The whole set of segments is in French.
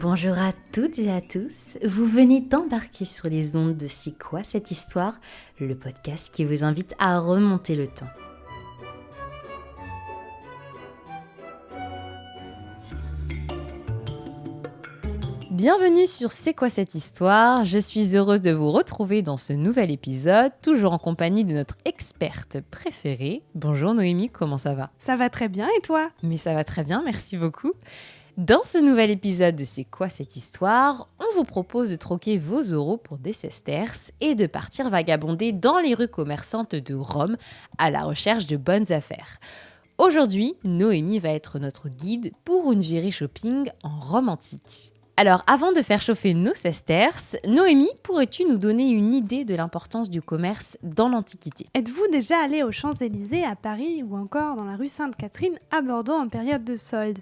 Bonjour à toutes et à tous, vous venez d'embarquer sur les ondes de C'est quoi cette histoire, le podcast qui vous invite à remonter le temps. Bienvenue sur C'est quoi cette histoire, je suis heureuse de vous retrouver dans ce nouvel épisode, toujours en compagnie de notre experte préférée. Bonjour Noémie, comment ça va ? Ça va très bien et toi ? Mais ça va très bien, merci beaucoup. Dans ce nouvel épisode de C'est quoi cette histoire, on vous propose de troquer vos euros pour des sesterces et de partir vagabonder dans les rues commerçantes de Rome à la recherche de bonnes affaires. Aujourd'hui, Noémie va être notre guide pour une virée shopping en Rome antique. Alors, avant de faire chauffer nos sesterces, Noémie, pourrais-tu nous donner une idée de l'importance du commerce dans l'Antiquité ? Êtes-vous déjà allé aux Champs-Élysées à Paris ou encore dans la rue Sainte-Catherine à Bordeaux en période de solde ?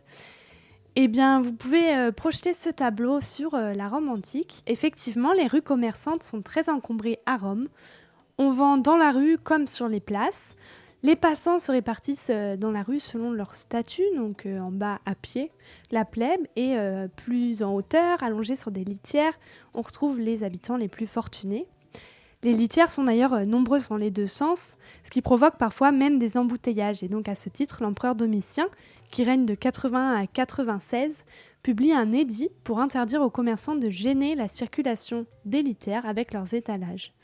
Eh bien, vous pouvez projeter ce tableau sur la Rome antique. Effectivement, les rues commerçantes sont très encombrées à Rome. On vend dans la rue comme sur les places. Les passants se répartissent dans la rue selon leur statut, donc en bas à pied, la plèbe, et plus en hauteur, allongés sur des litières, on retrouve les habitants les plus fortunés. Les litières sont d'ailleurs nombreuses dans les deux sens, ce qui provoque parfois même des embouteillages. Et donc à ce titre, l'empereur Domitien, qui règne de 80 à 96, publie un édit pour interdire aux commerçants de gêner la circulation des litières avec leurs étalages.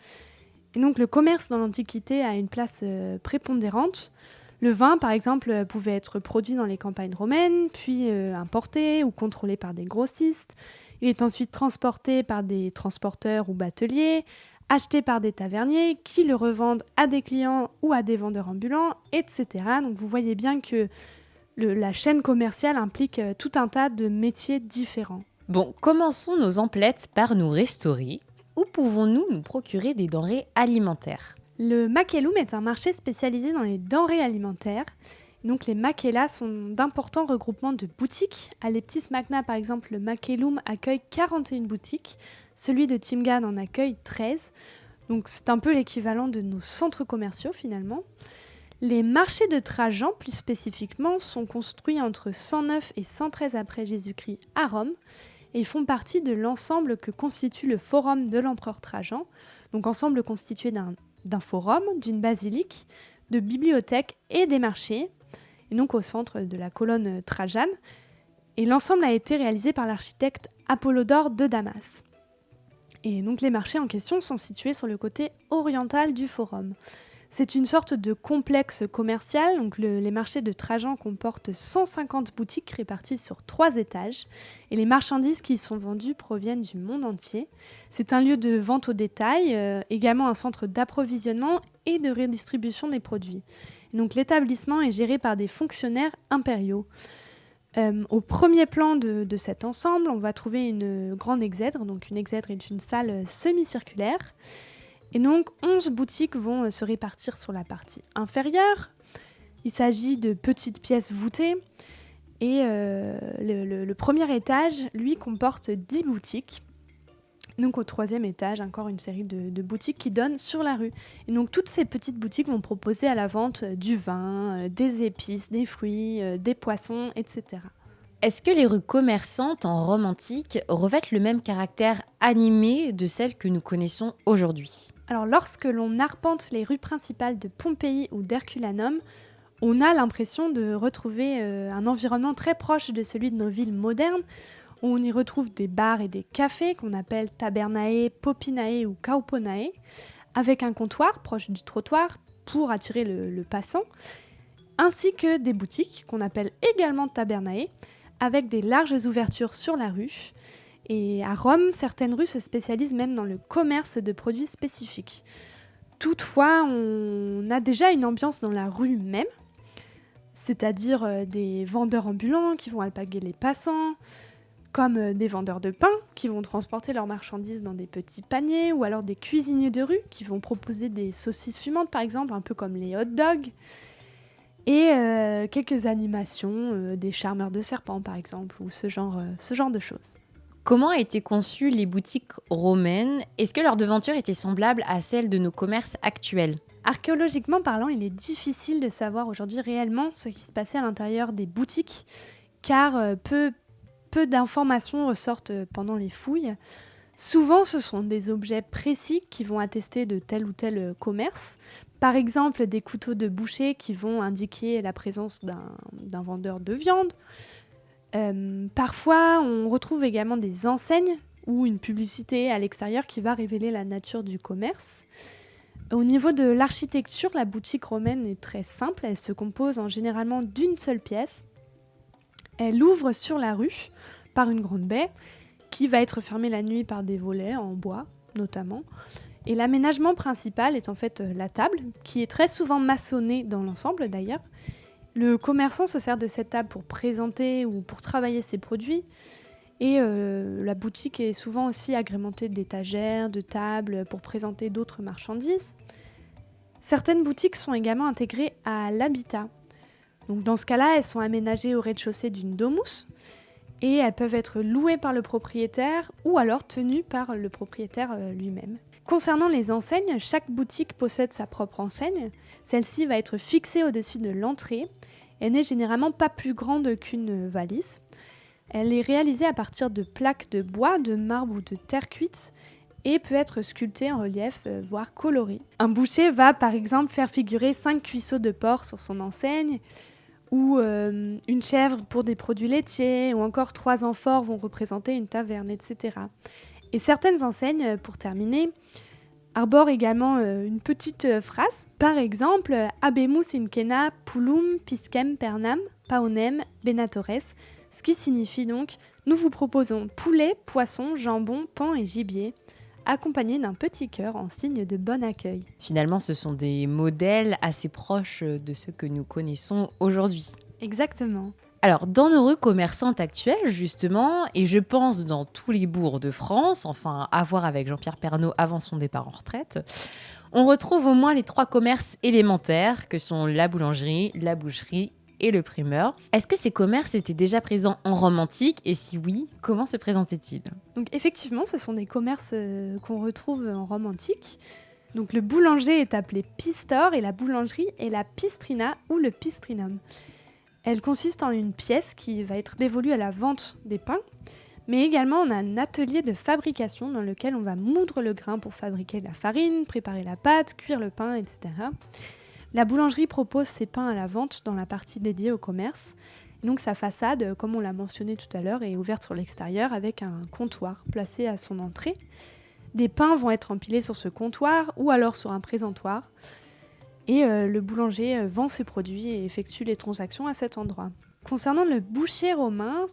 Et donc le commerce dans l'Antiquité a une place prépondérante. Le vin, par exemple, pouvait être produit dans les campagnes romaines, puis importé ou contrôlé par des grossistes. Il est ensuite transporté par des transporteurs ou bateliers, acheté par des taverniers qui le revendent à des clients ou à des vendeurs ambulants, etc. Donc vous voyez bien que la chaîne commerciale implique tout un tas de métiers différents. Bon, commençons nos emplettes par nous restaurer. Où pouvons-nous nous procurer des denrées alimentaires ? Le Macellum est un marché spécialisé dans les denrées alimentaires. Donc les Macella sont d'importants regroupements de boutiques. À Leptis Magna, par exemple, le Macellum accueille 41 boutiques. Celui de Timgad en accueille 13. Donc c'est un peu l'équivalent de nos centres commerciaux finalement. Les marchés de Trajan, plus spécifiquement, sont construits entre 109 et 113 après Jésus-Christ à Rome et font partie de l'ensemble que constitue le forum de l'empereur Trajan, donc ensemble constitué d'un forum, d'une basilique, de bibliothèques et des marchés, et donc au centre de la colonne Trajane. Et l'ensemble a été réalisé par l'architecte Apollodore de Damas. Et donc les marchés en question sont situés sur le côté oriental du forum. C'est une sorte de complexe commercial. Donc les marchés de Trajan comportent 150 boutiques réparties sur 3 étages. Et les marchandises qui y sont vendues proviennent du monde entier. C'est un lieu de vente au détail, également un centre d'approvisionnement et de redistribution des produits. Et donc l'établissement est géré par des fonctionnaires impériaux. Au premier plan de cet ensemble, on va trouver une grande exèdre. Donc une exèdre est une salle semi-circulaire. Et donc, 11 boutiques vont se répartir sur la partie inférieure. Il s'agit de petites pièces voûtées. Et le premier étage, lui, comporte 10 boutiques. Donc, au troisième étage, encore une série de boutiques qui donnent sur la rue. Et donc, toutes ces petites boutiques vont proposer à la vente du vin, des épices, des fruits, des poissons, etc. Est-ce que les rues commerçantes en Rome antique revêtent le même caractère animé de celles que nous connaissons aujourd'hui ? Alors, lorsque l'on arpente les rues principales de Pompéi ou d'Herculanum, on a l'impression de retrouver un environnement très proche de celui de nos villes modernes. On y retrouve des bars et des cafés qu'on appelle tabernae, popinae ou kauponae, avec un comptoir proche du trottoir pour attirer le passant, ainsi que des boutiques qu'on appelle également tabernae, avec des larges ouvertures sur la rue. Et à Rome, certaines rues se spécialisent même dans le commerce de produits spécifiques. Toutefois, on a déjà une ambiance dans la rue même, c'est-à-dire des vendeurs ambulants qui vont alpaguer les passants, comme des vendeurs de pain qui vont transporter leurs marchandises dans des petits paniers, ou alors des cuisiniers de rue qui vont proposer des saucisses fumantes, par exemple, un peu comme les hot dogs. Et quelques animations, des charmeurs de serpents par exemple, ou ce genre de choses. Comment a été conçues les boutiques romaines ? Est-ce que leur devanture était semblable à celle de nos commerces actuels ? Archéologiquement parlant, il est difficile de savoir aujourd'hui réellement ce qui se passait à l'intérieur des boutiques, car peu peu d'informations ressortent pendant les fouilles. Souvent, ce sont des objets précis qui vont attester de tel ou tel commerce. Par exemple, des couteaux de boucher qui vont indiquer la présence d'un vendeur de viande. Parfois, on retrouve également des enseignes ou une publicité à l'extérieur qui va révéler la nature du commerce. Au niveau de l'architecture, la boutique romaine est très simple. Elle se compose généralement d'une seule pièce. Elle ouvre sur la rue par une grande baie qui va être fermée la nuit par des volets en bois notamment. Et l'aménagement principal est en fait la table, qui est très souvent maçonnée dans l'ensemble d'ailleurs. Le commerçant se sert de cette table pour présenter ou pour travailler ses produits. Et la boutique est souvent aussi agrémentée d'étagères, de tables pour présenter d'autres marchandises. Certaines boutiques sont également intégrées à l'habitat. Donc dans ce cas-là, elles sont aménagées au rez-de-chaussée d'une domus et elles peuvent être louées par le propriétaire ou alors tenues par le propriétaire lui-même. Concernant les enseignes, chaque boutique possède sa propre enseigne. Celle-ci va être fixée au-dessus de l'entrée. Elle n'est généralement pas plus grande qu'une valise. Elle est réalisée à partir de plaques de bois, de marbre ou de terre cuite et peut être sculptée en relief, voire colorée. Un boucher va par exemple faire figurer 5 cuisseaux de porc sur son enseigne, ou une chèvre pour des produits laitiers, ou encore 3 amphores vont représenter une taverne, etc. Et certaines enseignes, pour terminer, arborent également une petite phrase. Par exemple, Habemus incena pullum piscem pernam paonem benatores, ce qui signifie donc « Nous vous proposons poulet, poisson, jambon, pain et gibier », accompagné d'un petit cœur en signe de bon accueil. Finalement, ce sont des modèles assez proches de ceux que nous connaissons aujourd'hui. Exactement. Alors, dans nos rues commerçantes actuelles, justement, et je pense dans tous les bourgs de France, enfin, à voir avec Jean-Pierre Pernaut avant son départ en retraite, on retrouve au moins les 3 commerces élémentaires que sont la boulangerie, la boucherie et le primeur. Est-ce que ces commerces étaient déjà présents en Rome antique et si oui, comment se présentaient-ils ? Donc effectivement, ce sont des commerces qu'on retrouve en Rome antique. Donc le boulanger est appelé pistor et la boulangerie est la pistrina ou le pistrinum. Elle consiste en une pièce qui va être dévolue à la vente des pains, mais également on a un atelier de fabrication dans lequel on va moudre le grain pour fabriquer la farine, préparer la pâte, cuire le pain, etc. La boulangerie propose ses pains à la vente dans la partie dédiée au commerce. Et donc sa façade, comme on l'a mentionné tout à l'heure, est ouverte sur l'extérieur avec un comptoir placé à son entrée. Des pains vont être empilés sur ce comptoir ou alors sur un présentoir. Et le boulanger vend ses produits et effectue les transactions à cet endroit. Concernant le boucher romain,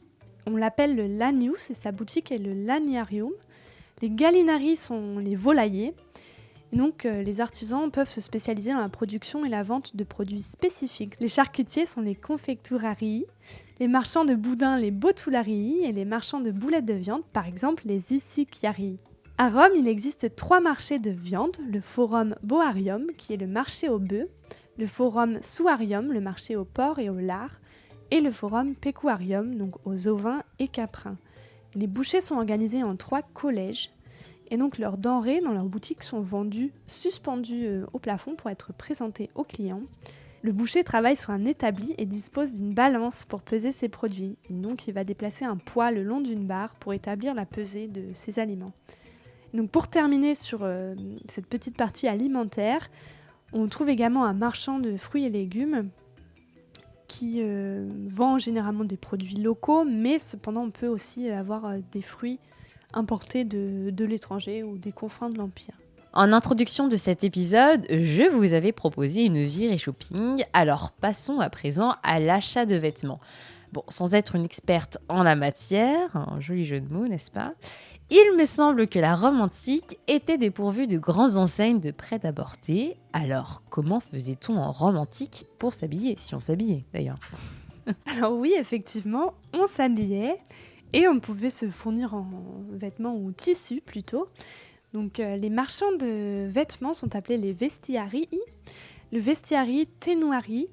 on l'appelle le lanius et sa boutique est le laniarium. Les gallinari sont les volaillers. Et donc, les artisans peuvent se spécialiser dans la production et la vente de produits spécifiques. Les charcutiers sont les confecturarii, les marchands de boudins les botularii et les marchands de boulettes de viande, par exemple les issiciarii. À Rome, il existe 3 marchés de viande, le forum boarium, qui est le marché aux bœufs, le forum suarium, le marché aux porcs et aux lards, et le forum pecuarium, donc aux ovins et caprins. Les bouchers sont organisés en 3 collèges. Et donc leurs denrées dans leurs boutiques sont vendues, suspendues au plafond pour être présentées aux clients. Le boucher travaille sur un établi et dispose d'une balance pour peser ses produits. Et donc il va déplacer un poids le long d'une barre pour établir la pesée de ses aliments. Et donc pour terminer sur cette petite partie alimentaire, on trouve également un marchand de fruits et légumes qui vend généralement des produits locaux, mais cependant on peut aussi avoir des fruits importés de l'étranger ou des confins de l'Empire. En introduction de cet épisode, je vous avais proposé une virée shopping, alors passons à présent à l'achat de vêtements. Bon, sans être une experte en la matière, un joli jeu de mots, n'est-ce pas ? Il me semble que la Rome antique était dépourvue de grandes enseignes de prêt-à-porter. Alors, comment faisait-on en Rome antique pour s'habiller, si on s'habillait d'ailleurs ? Alors oui, effectivement, on s'habillait. Et on pouvait se fournir en vêtements ou tissus plutôt. Donc les marchands de vêtements sont appelés les vestiarii. Le vestiarii tenuarii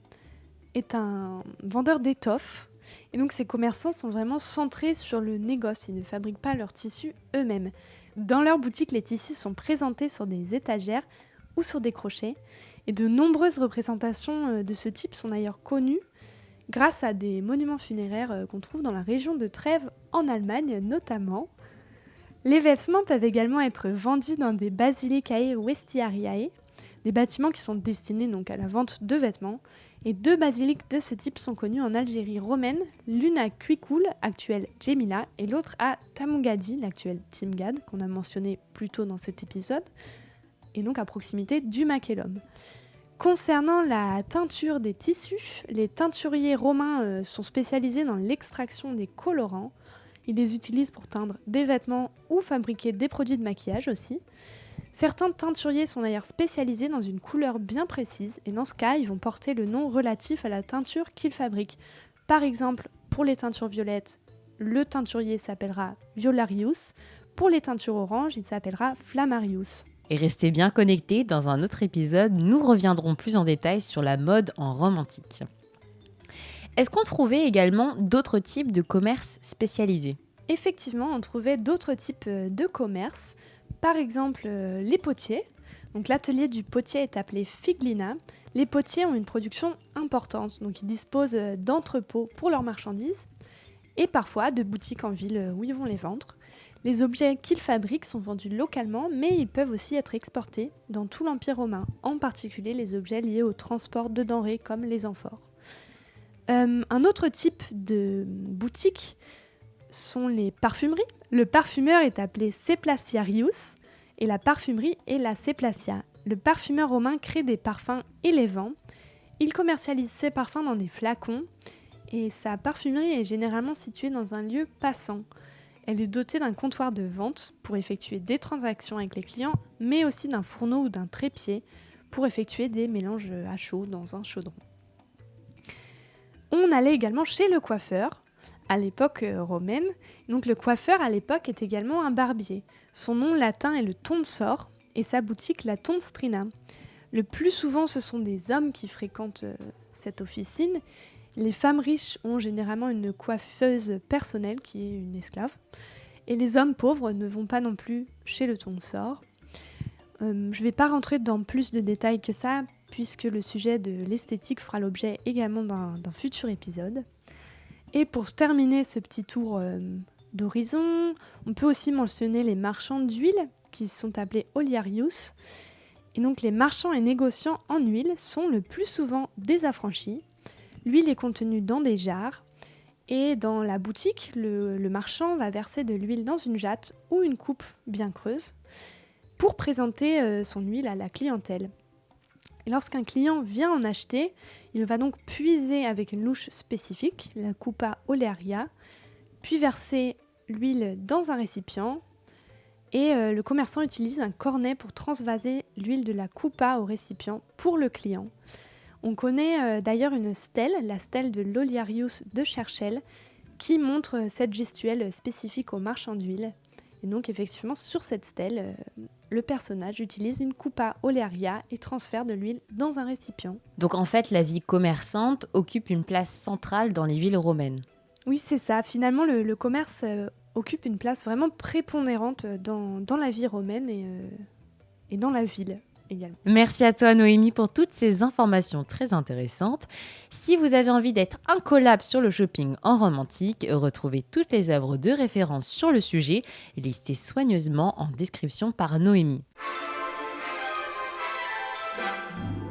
est un vendeur d'étoffes. Et donc ces commerçants sont vraiment centrés sur le négoce. Ils ne fabriquent pas leurs tissus eux-mêmes. Dans leur boutique, les tissus sont présentés sur des étagères ou sur des crochets. Et de nombreuses représentations de ce type sont d'ailleurs connues, grâce à des monuments funéraires qu'on trouve dans la région de Trèves, en Allemagne notamment. Les vêtements peuvent également être vendus dans des basilicae vestiariae, des bâtiments qui sont destinés donc à la vente de vêtements. Et 2 basiliques de ce type sont connues en Algérie romaine, l'une à Cuicul, actuelle Djémila, et l'autre à Tamougadi, l'actuelle Timgad, qu'on a mentionné plus tôt dans cet épisode, et donc à proximité du Makélum. Concernant la teinture des tissus, les teinturiers romains sont spécialisés dans l'extraction des colorants. Ils les utilisent pour teindre des vêtements ou fabriquer des produits de maquillage aussi. Certains teinturiers sont d'ailleurs spécialisés dans une couleur bien précise et dans ce cas, ils vont porter le nom relatif à la teinture qu'ils fabriquent. Par exemple, pour les teintures violettes, le teinturier s'appellera Violarius. Pour les teintures oranges, il s'appellera Flammarius. Et restez bien connectés, dans un autre épisode, nous reviendrons plus en détail sur la mode en Rome antique. Est-ce qu'on trouvait également d'autres types de commerces spécialisés ? Effectivement, on trouvait d'autres types de commerces. Par exemple, les potiers. Donc, l'atelier du potier est appelé figlina. Les potiers ont une production importante, donc ils disposent d'entrepôts pour leurs marchandises et parfois de boutiques en ville où ils vont les vendre. Les objets qu'ils fabriquent sont vendus localement, mais ils peuvent aussi être exportés dans tout l'Empire romain, en particulier les objets liés au transport de denrées comme les amphores. Un autre type de boutique sont les parfumeries. Le parfumeur est appelé Seplaciarius et la parfumerie est la Seplacia. Le parfumeur romain crée des parfums et les vend. Il commercialise ses parfums dans des flacons et sa parfumerie est généralement située dans un lieu passant. Elle est dotée d'un comptoir de vente pour effectuer des transactions avec les clients, mais aussi d'un fourneau ou d'un trépied pour effectuer des mélanges à chaud dans un chaudron. On allait également chez le coiffeur à l'époque romaine. Donc le coiffeur à l'époque est également un barbier. Son nom latin est le tonsor et sa boutique la tonstrina. Le plus souvent ce sont des hommes qui fréquentent cette officine. Les femmes riches ont généralement une coiffeuse personnelle qui est une esclave. Et les hommes pauvres ne vont pas non plus chez le tonsor. Je ne vais pas rentrer dans plus de détails que ça, puisque le sujet de l'esthétique fera l'objet également d'un futur épisode. Et pour terminer ce petit tour d'horizon, on peut aussi mentionner les marchands d'huile, qui sont appelés oliarius. Et donc les marchands et négociants en huile sont le plus souvent des affranchis. L'huile est contenue dans des jarres et dans la boutique, le marchand va verser de l'huile dans une jatte ou une coupe bien creuse pour présenter son huile à la clientèle. Et lorsqu'un client vient en acheter, il va donc puiser avec une louche spécifique, la coupa olearia, puis verser l'huile dans un récipient et le commerçant utilise un cornet pour transvaser l'huile de la coupa au récipient pour le client. On connaît d'ailleurs une stèle, la stèle de l'Oliarius de Cherchel, qui montre cette gestuelle spécifique aux marchands d'huile. Et donc effectivement, sur cette stèle, le personnage utilise une coupa olearia et transfère de l'huile dans un récipient. Donc en fait, la vie commerçante occupe une place centrale dans les villes romaines. Oui, c'est ça. Finalement, le commerce occupe une place vraiment prépondérante dans la vie romaine et dans la ville. Également. Merci à toi Noémie pour toutes ces informations très intéressantes. Si vous avez envie d'être incollable sur le shopping en Rome antique, retrouvez toutes les œuvres de référence sur le sujet, listées soigneusement en description par Noémie.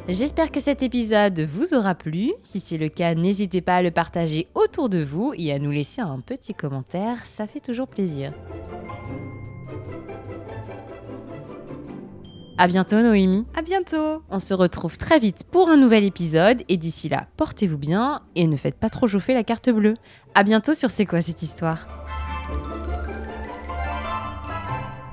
J'espère que cet épisode vous aura plu. Si c'est le cas, n'hésitez pas à le partager autour de vous et à nous laisser un petit commentaire, ça fait toujours plaisir. À bientôt Noémie. À bientôt. On se retrouve très vite pour un nouvel épisode et d'ici là, portez-vous bien et ne faites pas trop chauffer la carte bleue. À bientôt sur C'est quoi cette histoire ?